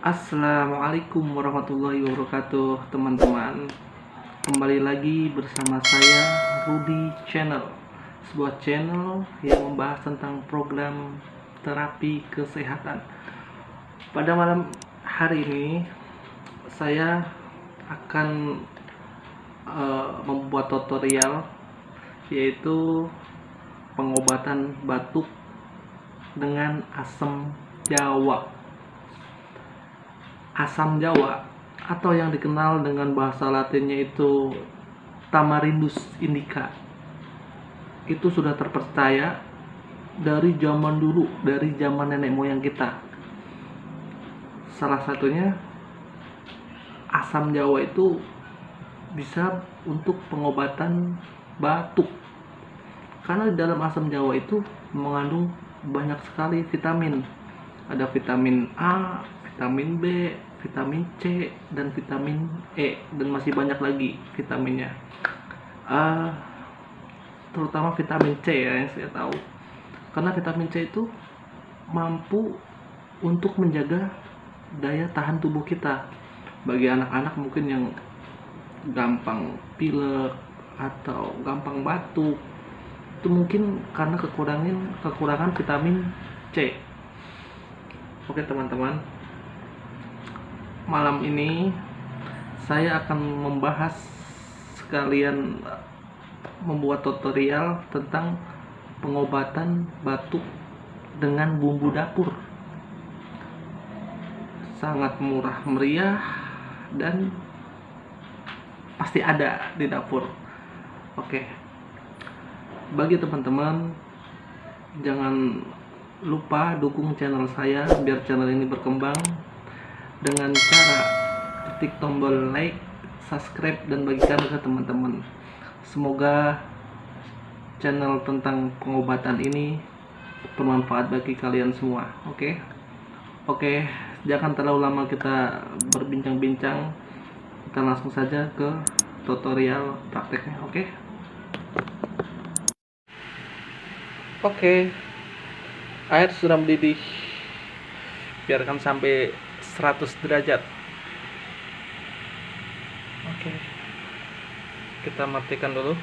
Assalamualaikum warahmatullahi wabarakatuh, teman-teman. Kembali lagi bersama saya, Rudy Channel, sebuah channel yang membahas tentang program terapi kesehatan. Pada malam hari ini saya akan membuat tutorial, yaitu pengobatan batuk dengan asam Jawa. Asam Jawa atau yang dikenal dengan bahasa latinnya itu Tamarindus indica, itu sudah terpercaya dari zaman dulu, dari zaman nenek moyang kita. Salah satunya asam Jawa itu bisa untuk pengobatan batuk, karena di dalam asam Jawa itu mengandung banyak sekali vitamin. Ada vitamin A, vitamin B, vitamin C, dan vitamin E, dan masih banyak lagi vitaminnya. Terutama vitamin C ya, yang saya tahu, karena vitamin C itu mampu untuk menjaga daya tahan tubuh kita. Bagi anak-anak mungkin yang gampang pilek atau gampang batuk, itu mungkin karena kekurangan vitamin C. Oke teman-teman, malam ini saya akan membahas sekalian membuat tutorial tentang pengobatan batuk dengan bumbu dapur. Sangat murah meriah dan pasti ada di dapur. Oke, bagi teman-teman, jangan lupa dukung channel saya biar channel ini berkembang dengan cara ketik tombol like, subscribe, dan bagikan ke teman-teman. Semoga channel tentang pengobatan ini bermanfaat bagi kalian semua. Oke, jangan terlalu lama kita berbincang-bincang. Kita langsung saja ke tutorial prakteknya. Oke. Air sudah mendidih. Biarkan sampai 100 derajat. Oke. Kita matikan dulu.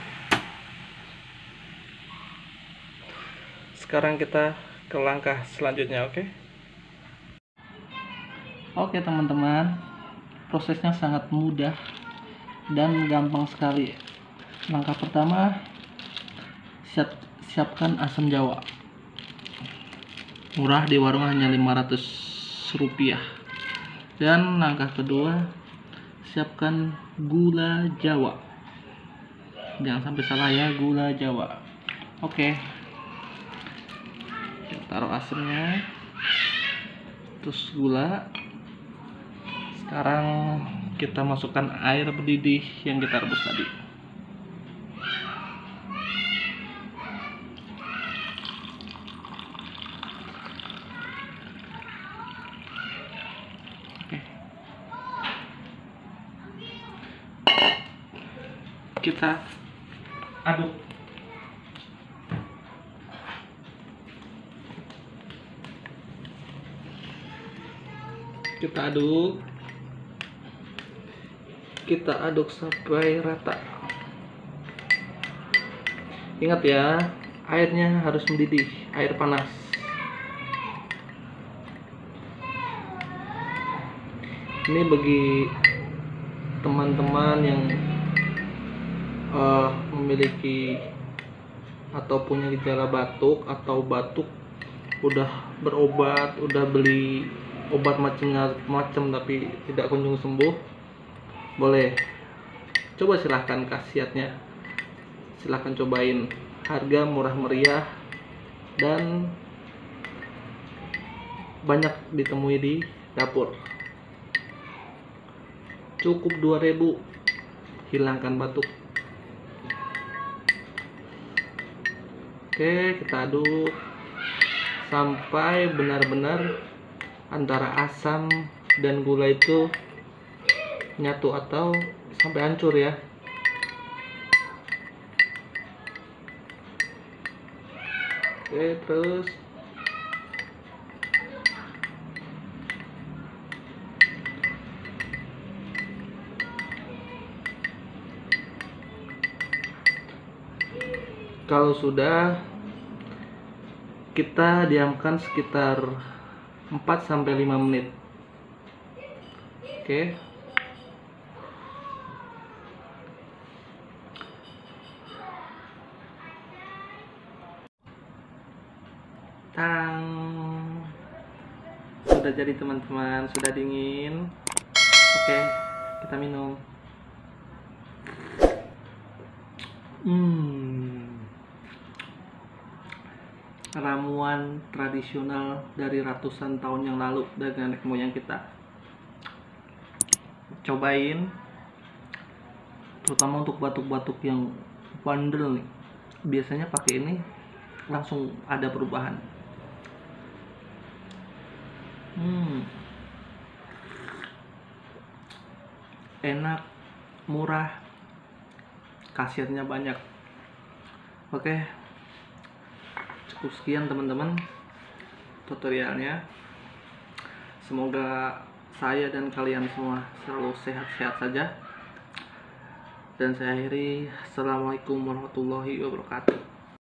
Sekarang kita ke langkah selanjutnya, Oke, teman-teman. Prosesnya sangat mudah dan gampang sekali. Langkah pertama, siapkan asam Jawa. Murah di warung, hanya 500 rupiah. Dan langkah kedua, siapkan gula Jawa. Jangan sampai salah ya, gula Jawa. Oke, kita taruh asamnya, terus gula. Sekarang kita masukkan air mendidih yang kita rebus tadi. Kita aduk. Kita aduk sampai rata. Ingat ya, airnya harus mendidih, air panas. Ini bagi teman-teman yang memiliki atau punya gejala batuk, atau batuk udah berobat, udah beli obat macam tapi tidak kunjung sembuh, boleh coba, silahkan khasiatnya, silahkan cobain. Harga murah meriah dan banyak ditemui di dapur. Cukup 2.000, hilangkan batuk. Oke, kita aduk sampai benar-benar antara asam dan gula itu nyatu atau sampai hancur ya. Oke, terus Kalau sudah, kita diamkan sekitar 4-5 menit. Oke. Tang. Sudah jadi teman-teman, sudah dingin. Oke, kita minum. Ramuan tradisional dari ratusan tahun yang lalu dari nenek moyang kita. Cobain, terutama untuk batuk-batuk yang bandel nih. Biasanya pakai ini langsung ada perubahan. Enak, murah, khasiatnya banyak. Oke, cukup sekian teman-teman tutorialnya. Semoga saya dan kalian semua selalu sehat-sehat saja. Dan saya akhiri, assalamualaikum warahmatullahi wabarakatuh.